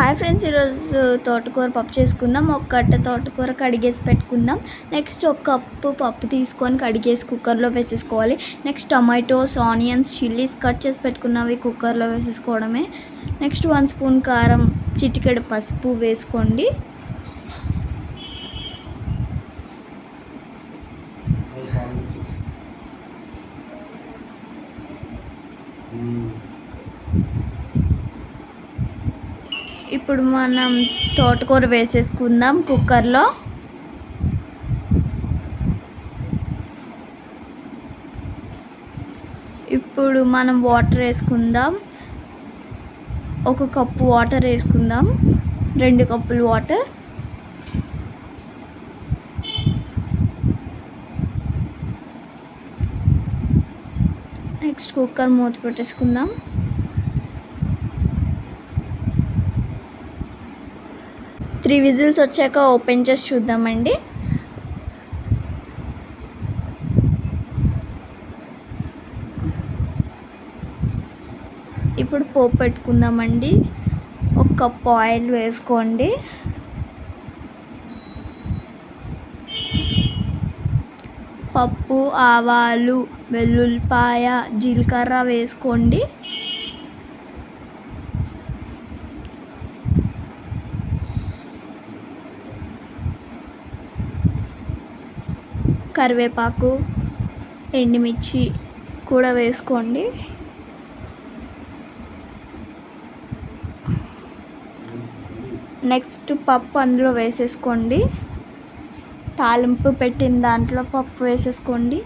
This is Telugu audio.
హాయ్ ఫ్రెండ్స్, ఈరోజు తోటకూర పప్పు చేసుకుందాం. ఒక కట్ట తోటకూర కడిగేసి పెట్టుకుందాం. నెక్స్ట్ ఒక కప్పు పప్పు తీసుకొని కడిగేసి కుక్కర్లో వేసేసుకోవాలి. Next tomatoes, onions, chillies cut చేసి పెట్టుకున్నవి కుక్కర్లో వేసేసుకోవడమే. నెక్స్ట్ 1 స్పూన్ కారం, చిటికెడు పసుపు వేసుకోండి. ఇప్పుడు మనం తోటకూర వేసేసుకుందాం కుక్కర్లో. ఇప్పుడు మనం వాటర్ వేసుకుందాం. 1 కప్పు వాటర్ వేసుకుందాం, 2 కప్పులు వాటర్. నెక్స్ట్ కుక్కర్ మూత పెట్టేసుకుందాం. త్రీ విజిల్స్ వచ్చాక ఓపెన్ చేసి చూద్దామండి. ఇప్పుడు పోపు పెట్టుకుందామండి. 1 కప్ ఆయిల్ వేసుకోండి. పప్పు, ఆవాలు, వెల్లుల్లిపాయ, జీలకర్ర వేసుకోండి. కరివేపాకు, ఎండుమిర్చి కూడా వేసుకోండి. నెక్స్ట్ పప్పు అందులో వేసేసుకోండి. తాలింపు పెట్టిన దాంట్లో పప్పు వేసేసుకోండి.